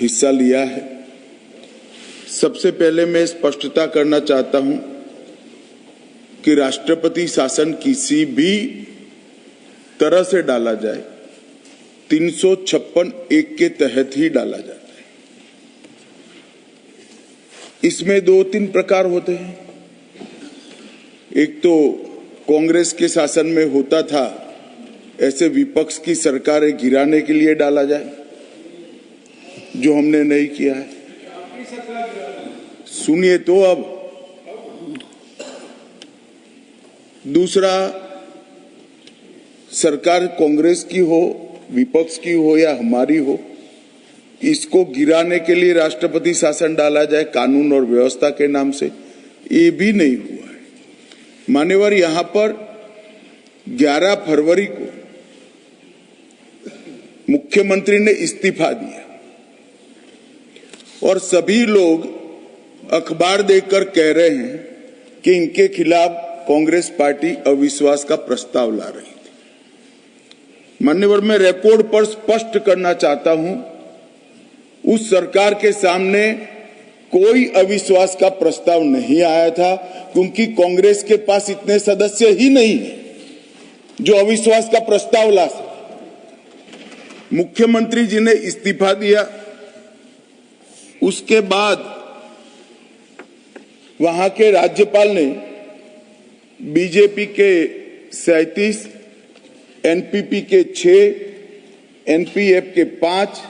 हिस्सा लिया है। सबसे पहले मैं स्पष्टता करना चाहता हूं कि राष्ट्रपति शासन किसी भी तरह से डाला जाए 356(1) के तहत ही डाला जाता है। इसमें 2-3 प्रकार होते हैं। एक तो कांग्रेस के शासन में होता था, ऐसे विपक्ष की सरकारें गिराने के लिए डाला जाए, जो हमने नहीं किया है। सुनिए तो अब दूसरा, सरकार कांग्रेस की हो, विपक्ष की हो या हमारी हो, इसको गिराने के लिए राष्ट्रपति शासन डाला जाए कानून और व्यवस्था के नाम से, ये भी नहीं हुआ है। मान्यवर, यहां पर 11 फरवरी को मुख्यमंत्री ने इस्तीफा दिया और सभी लोग अखबार देखकर कह रहे हैं कि इनके खिलाफ कांग्रेस पार्टी अविश्वास का प्रस्ताव ला रही थी। मान्यवर, मैं रिकॉर्ड पर स्पष्ट करना चाहता हूं, उस सरकार के सामने कोई अविश्वास का प्रस्ताव नहीं आया था, क्योंकि कांग्रेस के पास इतने सदस्य ही नहीं है जो अविश्वास का प्रस्ताव ला सके। मुख्यमंत्री जी ने इस्तीफा दिया, उसके बाद वहां के राज्यपाल ने बीजेपी के 37, एनपीपी के 6, एनपीएफ के 5,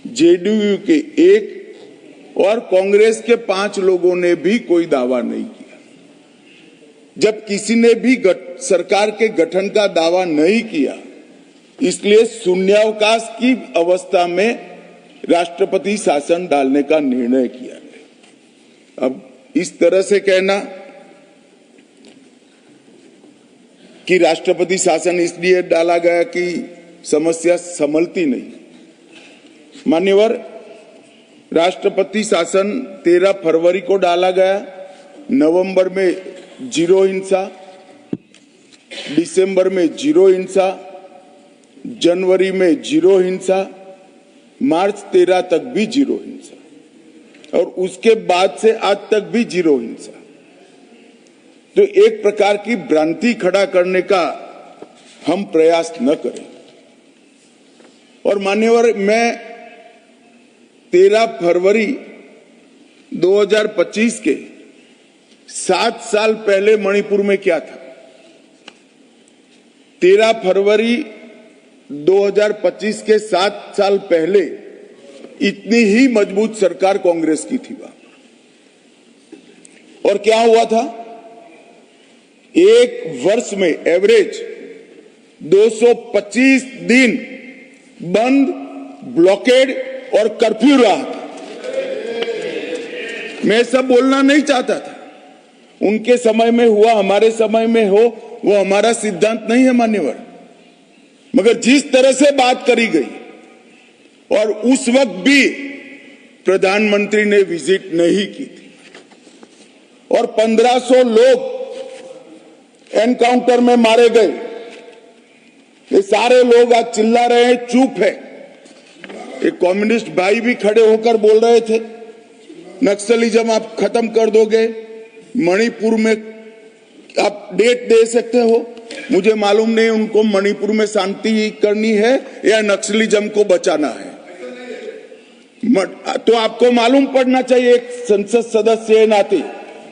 जेडीयू के 1 और कांग्रेस के 5 लोगों ने भी कोई दावा नहीं किया। जब किसी ने भी सरकार के गठन का दावा नहीं किया, इसलिए शून्यावकाश की अवस्था में राष्ट्रपति शासन डालने का निर्णय किया गया। अब इस तरह से कहना कि राष्ट्रपति शासन इसलिए डाला गया कि समस्या संभलती नहीं। मान्यवर, राष्ट्रपति शासन 13 फरवरी को डाला गया। नवंबर में 0 हिंसा, दिसंबर में 0 हिंसा, जनवरी में 0 हिंसा, मार्च 13 तक भी 0 हिंसा और उसके बाद से आज तक भी 0 हिंसा। तो एक प्रकार की भ्रांति खड़ा करने का हम प्रयास न करें। और मान्यवर, मैं 13 फरवरी 2025 के 7 साल पहले मणिपुर में क्या था। 13 फरवरी 2025 के 7 साल पहले इतनी ही मजबूत सरकार कांग्रेस की थी वहां। और क्या हुआ था, एक वर्ष में एवरेज 225 दिन बंद, ब्लॉकेड और कर्फ्यू रहा था। मैं सब बोलना नहीं चाहता था, उनके समय में हुआ, हमारे समय में हो, वो हमारा सिद्धांत नहीं है मान्यवर। मगर जिस तरह से बात करी गई, और उस वक्त भी प्रधानमंत्री ने विजिट नहीं की थी और 1500 लोग एनकाउंटर में मारे गए। ये सारे लोग आज चिल्ला रहे हैं, चुप है। एक कम्युनिस्ट भाई भी खड़े होकर बोल रहे थे, नक्सलिज्म आप खत्म कर दोगे, मणिपुर में आप डेट दे सकते हो। मुझे मालूम नहीं उनको मणिपुर में शांति करनी है या नक्सलिज्म को बचाना है। तो आपको मालूम पड़ना चाहिए एक संसद सदस्य के नाते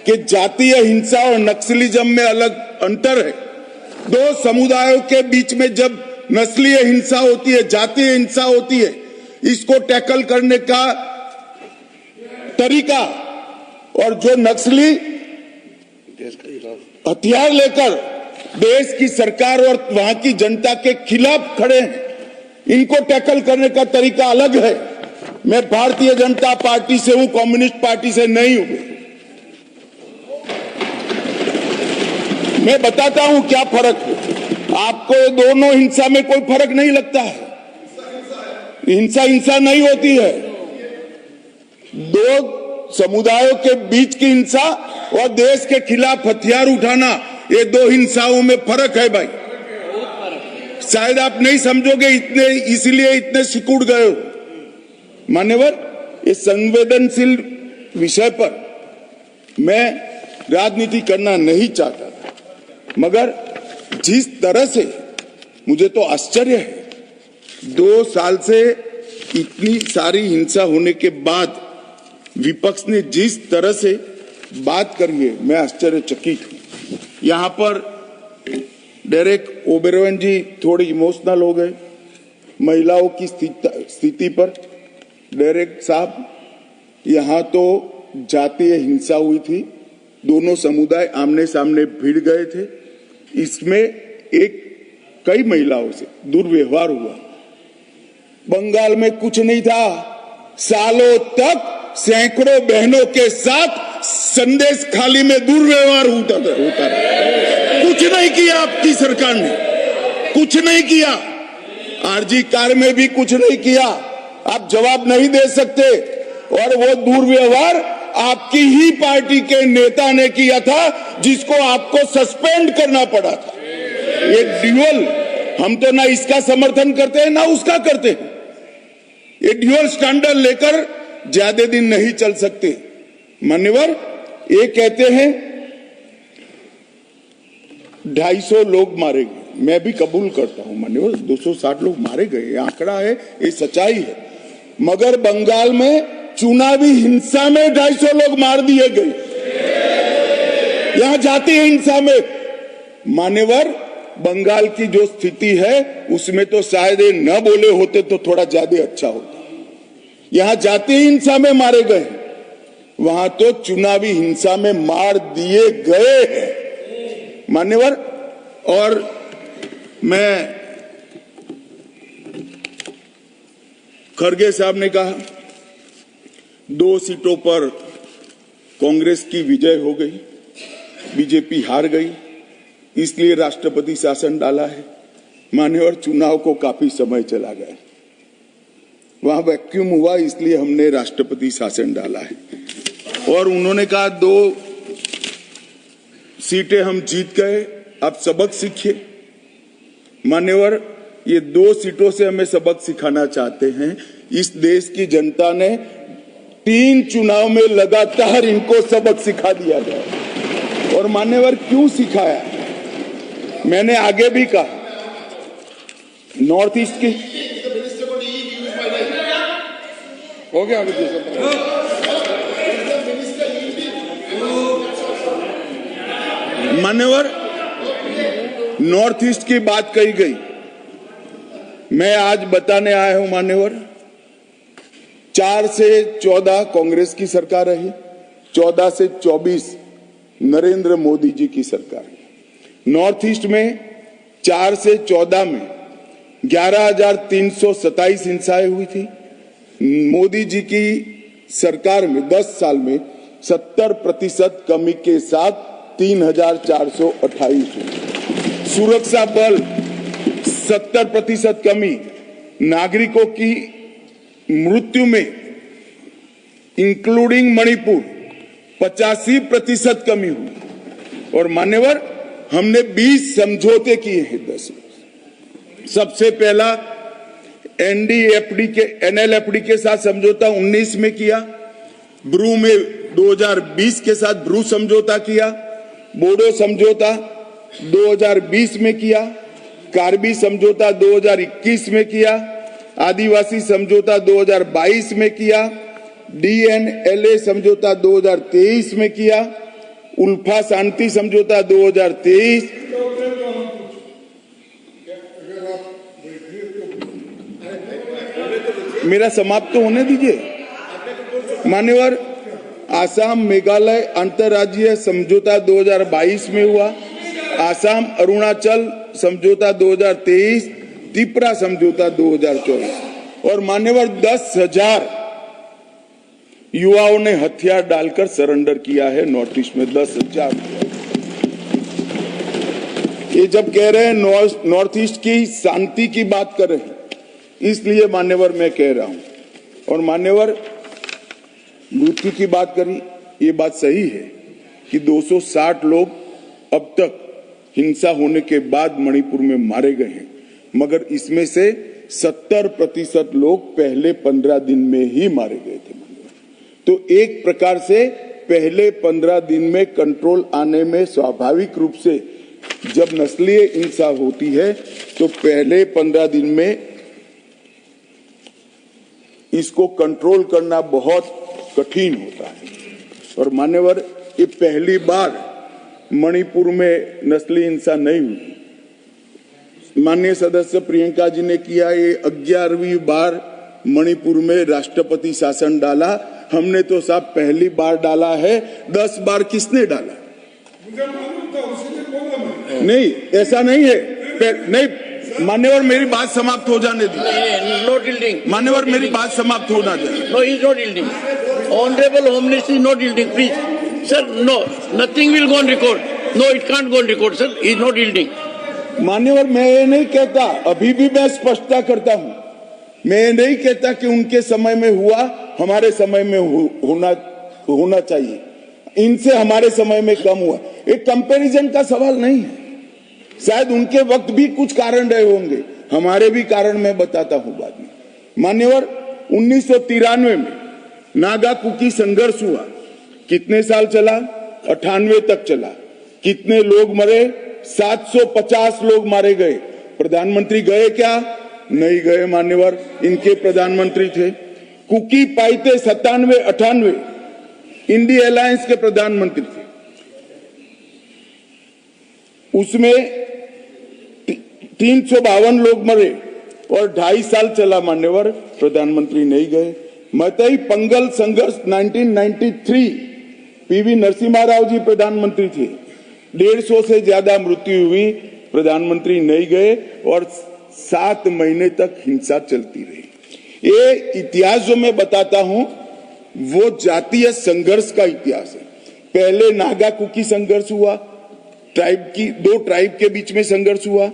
कि जातीय हिंसा और नक्सलिज्म में अलग अंतर है। दो समुदायों के बीच में जब नस्लीय हिंसा होती है, जातीय हिंसा होती है, इसको टैकल करने का तरीका, और जो नक्सली हथियार लेकर देश की सरकार और वहां की जनता के खिलाफ खड़े हैं, इनको टैकल करने का तरीका अलग है। मैं भारतीय जनता पार्टी से हूं, कम्युनिस्ट पार्टी से नहीं हूं। मैं बताता हूं क्या फर्क है आपको। ये दोनों हिंसा में कोई फर्क नहीं लगता है। हिंसा हिंसा नहीं होती है। दो समुदायों के बीच की हिंसा और देश के खिलाफ हथियार उठाना, ये दो हिंसाओं में फर्क है भाई। शायद आप नहीं समझोगे, इसलिए इतने सिकुड़ गए हो। मान्यवर, ये संवेदनशील विषय पर मैं राजनीति करना नहीं चाहता था, मगर जिस तरह से मुझे तो आश्चर्य है, 2 साल से इतनी सारी हिंसा होने के बाद विपक्ष ने जिस तरह से बात करी है, मैं आश्चर्यचकित हूं। यहां पर डेरेक ओबेरॉय जी थोड़े इमोशनल हो गए महिलाओं की स्थिति पर। डेरेक साहब, यहां तो जातीय हिंसा हुई थी, दोनों समुदाय आमने सामने भिड़ गए थे, इसमें कई महिलाओं से दुर्व्यवहार हुआ। बंगाल में कुछ नहीं था, सालों तक सैकड़ों बहनों के साथ संदेश खाली में दुर्व्यवहार होता रहा। कुछ नहीं किया आपकी सरकार ने, कुछ नहीं किया। आरजी कार में भी कुछ नहीं किया। आप जवाब नहीं दे सकते। और वो दुर्व्यवहार आपकी ही पार्टी के नेता ने किया था, जिसको आपको सस्पेंड करना पड़ा था। ये ड्यूअल, हम तो ना इसका समर्थन करते हैं ना उसका करते हैं। ये ड्यूअल स्टैंडर्ड लेकर ज्यादा दिन नहीं चल सकते। मान्यवर, ये कहते हैं 250 लोग मारे गए, मैं भी कबूल करता हूं मान्यवर, 260 लोग मारे गए, आंकड़ा है, ये सच्चाई है। मगर बंगाल में चुनावी हिंसा में 250 लोग मार दिए गए, यहां जातीय हिंसा में। मान्यवर, बंगाल की जो स्थिति है उसमें तो शायद ये न बोले होते तो थोड़ा ज्यादा अच्छा होता। यहां जातीय हिंसा में मारे गए, वहां तो चुनावी हिंसा में मार दिए गए हैं मान्यवर। और मैं, खड़गे साहब ने कहा 2 सीटों पर कांग्रेस की विजय हो गई, बीजेपी हार गई, इसलिए राष्ट्रपति शासन डाला है। मान्यवर, चुनाव को काफी समय चला गया, वहां वैक्यूम हुआ, इसलिए हमने राष्ट्रपति शासन डाला है। और उन्होंने कहा 2 सीटें हम जीत गए, अब सबक सीखिए। मान्यवर, ये 2 सीटों से हमें सबक सिखाना चाहते हैं। इस देश की जनता ने 3 चुनाव में लगातार इनको सबक सिखा दिया गया। और मान्यवर, क्यों सिखाया? मैंने आगे भी कहा, नॉर्थ ईस्ट की हो गया मान्यवर, नॉर्थ ईस्ट की बात कही गई। मैं आज बताने आया हूं मान्यवर, 4 से 14 कांग्रेस की सरकार रही, 14 से 24 नरेंद्र मोदी जी की सरकार। नॉर्थ ईस्ट में 4 से 14 में 11,327 हिंसाएं हुई थी। मोदी जी की सरकार में 10 साल में 70% कमी के साथ 3,428 हुई। सुरक्षा बल 70% कमी, नागरिकों की मृत्यु में इंक्लूडिंग मणिपुर 85% कमी हुई। और मान्यवर, हमने 20 समझौते किए हैं 10 में। सबसे पहला एनएलएफडी के साथ समझौता 19 में किया, ब्रू में 2020 के साथ ब्रू समझौता किया, बोडो समझौता 2020 में किया, कार्बी समझौता 2021 में किया, आदिवासी समझौता 2022 में किया, डीएनएलए समझौता 2023 में किया, उल्फा शांति समझौता 2023। मेरा समाप्त तो होने दीजिए मान्यवर। आसाम मेघालय अंतर्राज्यीय समझौता 2022 में हुआ, आसाम अरुणाचल समझौता 2023, त्रिपुरा समझौता 2024। और मान्यवर, 10,000 युवाओं ने हथियार डालकर सरेंडर किया है नॉर्थ ईस्ट में, 10,000। ये जब कह रहे हैं नॉर्थ ईस्ट की शांति की बात कर रहे हैं, इसलिए मान्यवर मैं कह रहा हूं। और मान्यवर, मृत्यु की बात करी, ये बात सही है कि 260 लोग अब तक हिंसा होने के बाद मणिपुर में मारे गए हैं, मगर इसमें से 70% लोग पहले 15 दिन में ही मारे गए थे। तो एक प्रकार से पहले 15 दिन में कंट्रोल आने में स्वाभाविक रूप से जब नस्लीय हिंसा होती है तो पहले 15 दिन में इसको कंट्रोल करना बहुत कठिन होता है। और मान्यवर, ये पहली बार मणिपुर में नस्लीय हिंसा नहीं हुई। माननीय सदस्य प्रियंका जी ने किया, ये 11वीं बार मणिपुर में राष्ट्रपति शासन डाला। हमने तो साहब पहली बार डाला है, 10 बार किसने डाला? नहीं, ऐसा नहीं है। नहीं मान्यवर, मेरी बात समाप्त हो जाने दी। नो डीलिंग मान्यवर, मेरी बात समाप्त होना चाहिए। No is not dealing. Honourable home minister is not dealing, please sir. No, nothing will go on record. No, it can't go on record sir, is not dealing. मान्यवर, मैं ये नहीं कहता, अभी भी मैं स्पष्टता करता हूं, मैं ये नहीं कहता कि उनके समय में हुआ, हमारे समय में होना चाहिए। इनसे हमारे समय में कम हुआ, एक कंपैरिजन का सवाल नहीं है। शायद उनके वक्त भी कुछ कारण रहे होंगे, हमारे भी कारण मैं बताता हूं बाद में। मान्यवर, 1993 में नागा कुकी संघर्ष हुआ, कितने साल चला? 98 तक चला। कितने लोग मरे? 750 लोग मारे गए। प्रधानमंत्री गए क्या? नहीं गए मान्यवर, इनके प्रधानमंत्री थे। कुकी पाइते 97-98 इंडी अलायंस के प्रधानमंत्री थे। उसमें 352 लोग मरे और 2.5 साल चला मान्यवर, प्रधानमंत्री नहीं गए। मतई पंगल संघर्ष 1993, पीवी नरसिम्हा राव जी प्रधानमंत्री थे। 150 से ज्यादा मृत्यु हुई, प्रधानमंत्री नहीं गए और 7 महीने तक हिंसा चलती रही। ये इतिहास जो मैं बताता हूं वो जातीय संघर्ष का इतिहास है। पहले नागा कुकी संघर्ष हुआ, दो ट्राइब के बीच में संघर्ष हुआ,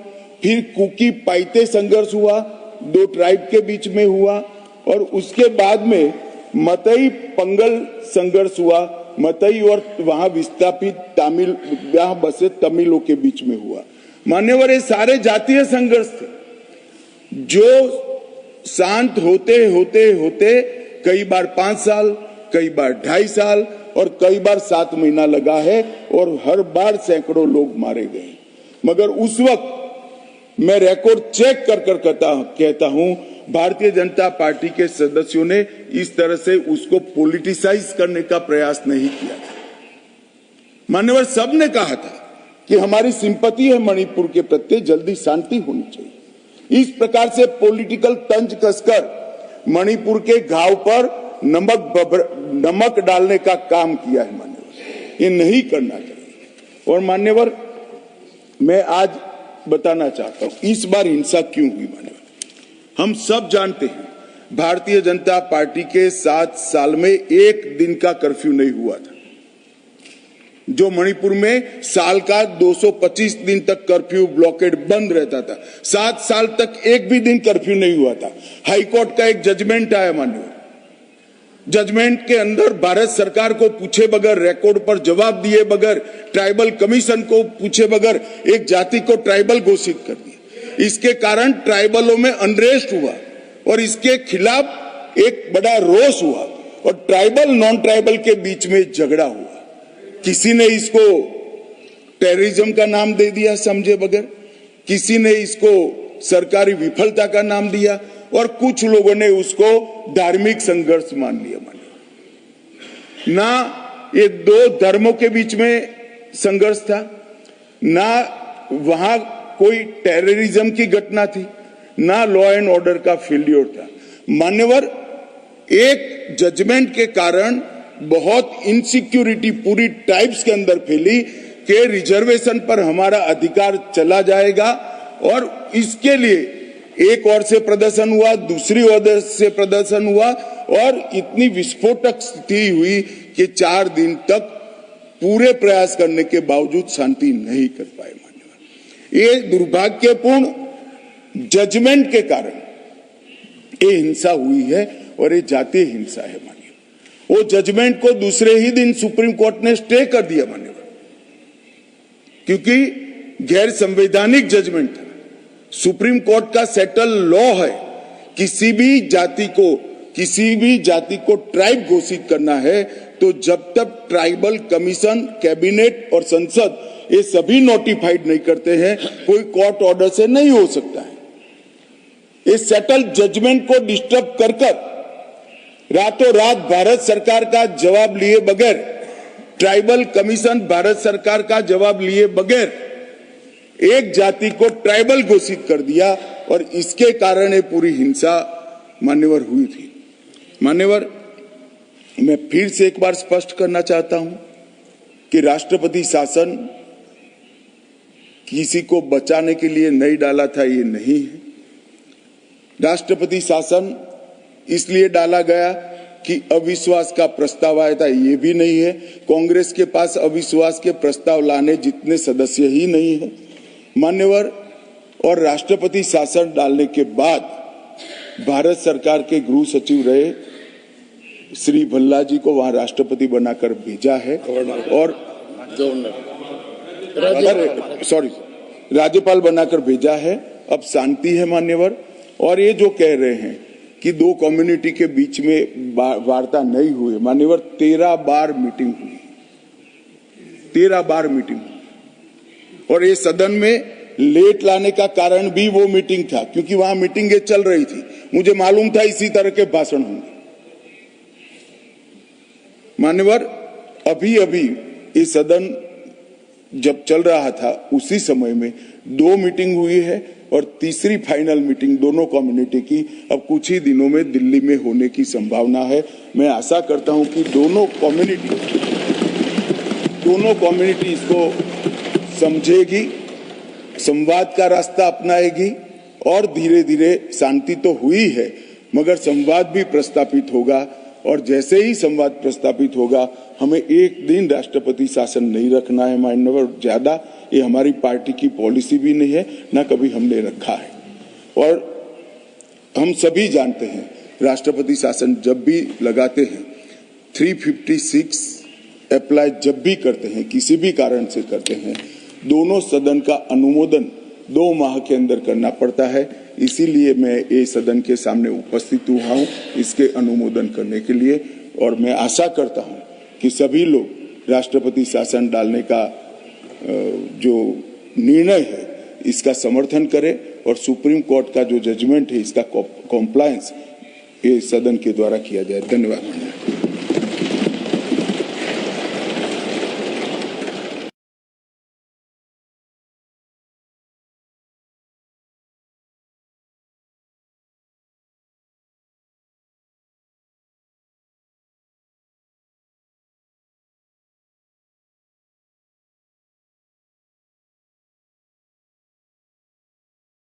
फिर कुकी पाइते संघर्ष हुआ, 2 ट्राइब के बीच में हुआ, और उसके बाद में मतई पंगल संघर्ष हुआ, मतई और वहां विस्थापित तमिल, वहां बसे तमिलों के बीच में हुआ। मान्यवर, ये सारे जातीय संघर्ष थे जो शांत होते होते होते कई बार 5 साल, कई बार 2.5 साल और कई बार 7 महीना लगा है, और हर बार सैकड़ों लोग मारे गए। मगर उस वक्त मैं रिकॉर्ड चेक कर कहता हूं, भारतीय जनता पार्टी के सदस्यों ने इस तरह से उसको पॉलिटिसाइज करने का प्रयास नहीं किया। मान्यवर, सबने कहा था कि हमारी सिंपैथी है मणिपुर के प्रति, जल्दी शांति होनी चाहिए। इस प्रकार से पॉलिटिकल तंज कसकर मणिपुर के घाव पर नमक डालने का काम किया है मान्यवर, ये नहीं करना चाहिए। और मान्यवर, मैं आज बताना चाहता हूं इस बार हिंसा क्यों हुई। मान्यवर, हम सब जानते हैं भारतीय जनता पार्टी के 7 साल में 1 दिन का कर्फ्यू नहीं हुआ था। जो मणिपुर में साल का 225 दिन तक कर्फ्यू ब्लॉकेड बंद रहता था, 7 साल तक एक भी दिन कर्फ्यू नहीं हुआ था। हाईकोर्ट का एक जजमेंट आया मान्यवर, जजमेंट के अंदर भारत सरकार को पूछे बगैर, रिकॉर्ड पर जवाब दिए बगैर, ट्राइबल कमीशन को पूछे बगैर एक जाति को ट्राइबल घोषित कर दिया। इसके कारण ट्राइबलों में अनरेस्ट हुआ और इसके खिलाफ एक बड़ा रोष हुआ और ट्राइबल नॉन ट्राइबल के बीच में झगड़ा हुआ। किसी ने इसको टेररिज्म का नाम दे दिया समझे बगैर, किसी ने इसको सरकारी विफलता का नाम दिया और कुछ लोगों ने उसको धार्मिक संघर्ष मान लिया। ना ये 2 धर्मों के बीच में संघर्ष था, ना वहां कोई टेररिज्म की घटना थी, ना लॉ एंड ऑर्डर का फेल्योर था। मान्यवर, एक जजमेंट के कारण बहुत इनसिक्योरिटी पूरी ट्राइब्स के अंदर फैली कि रिजर्वेशन पर हमारा अधिकार चला जाएगा, और इसके लिए एक ओर से प्रदर्शन हुआ, दूसरी ओर से प्रदर्शन हुआ, और इतनी विस्फोटक स्थिति हुई कि 4 दिन तक पूरे प्रयास करने के बावजूद शांति नहीं कर पाए। मान्यवर, ये दुर्भाग्यपूर्ण जजमेंट के कारण ये हिंसा हुई है और ये जातीय हिंसा है। मान्यवर, वो जजमेंट को दूसरे ही दिन सुप्रीम कोर्ट ने स्टे कर दिया मान्यवर, क्योंकि गैर संवैधानिक जजमेंट था। सुप्रीम कोर्ट का सेटल लॉ है किसी भी जाति को ट्राइब घोषित करना है तो जब तक ट्राइबल कमीशन, कैबिनेट और संसद ये सभी नोटिफाइड नहीं करते हैं, कोई कोर्ट ऑर्डर से नहीं हो सकता है। इस सेटल जजमेंट को डिस्टर्ब कर रातों रात भारत सरकार का जवाब लिए बगैर, ट्राइबल कमीशन भारत सरकार का जवाब लिए बगैर एक जाति को ट्राइबल घोषित कर दिया और इसके कारण ये पूरी हिंसा मान्यवर हुई थी। मान्यवर, मैं फिर से एक बार स्पष्ट करना चाहता हूं कि राष्ट्रपति शासन किसी को बचाने के लिए नहीं डाला था, ये नहीं है। राष्ट्रपति शासन इसलिए डाला गया कि अविश्वास का प्रस्ताव आया था, ये भी नहीं है। कांग्रेस के पास अविश्वास के प्रस्ताव लाने जितने सदस्य ही नहीं है मान्यवर। और राष्ट्रपति शासन डालने के बाद भारत सरकार के गृह सचिव रहे श्री भल्ला जी को वहां राष्ट्रपति बनाकर भेजा है और राज्यपाल बनाकर भेजा है। अब शांति है मान्यवर। और ये जो कह रहे हैं कि दो कम्युनिटी के बीच में वार्ता नहीं हुई, मान्यवर 13 बार मीटिंग हुई, 13 बार मीटिंग हुई। और ये सदन में लेट लाने का कारण भी वो मीटिंग था, क्योंकि वहां मीटिंगें चल रही थी। मुझे मालूम था इसी तरह के भाषण होंगे। मान्यवर, अभी ये सदन जब चल रहा था उसी समय में 2 मीटिंग हुई है और तीसरी फाइनल मीटिंग दोनों कम्युनिटी की अब कुछ ही दिनों में दिल्ली में होने की संभावना है। मैं आशा करता हूं कि दोनों कम्युनिटी इसको समझेगी, संवाद का रास्ता अपनाएगी और धीरे धीरे शांति तो हुई है मगर संवाद भी प्रस्तापित होगा। और जैसे ही संवाद प्रस्तापित होगा, हमें एक दिन राष्ट्रपति शासन नहीं रखना है मान्यवर, ज्यादा। ये हमारी पार्टी की पॉलिसी भी नहीं है, ना कभी हमने रखा है। और हम सभी जानते हैं राष्ट्रपति शासन जब भी लगाते हैं 356 अप्लाई जब भी करते हैं, किसी भी कारण से करते हैं, दोनों सदन का अनुमोदन 2 माह के अंदर करना पड़ता है। इसीलिए मैं ये सदन के सामने उपस्थित हुआ हूं इसके अनुमोदन करने के लिए। और मैं आशा करता हूं कि सभी लोग राष्ट्रपति शासन डालने का जो निर्णय है इसका समर्थन करें और सुप्रीम कोर्ट का जो जजमेंट है इसका कॉम्प्लायंस ये सदन के द्वारा किया जाए। धन्यवाद।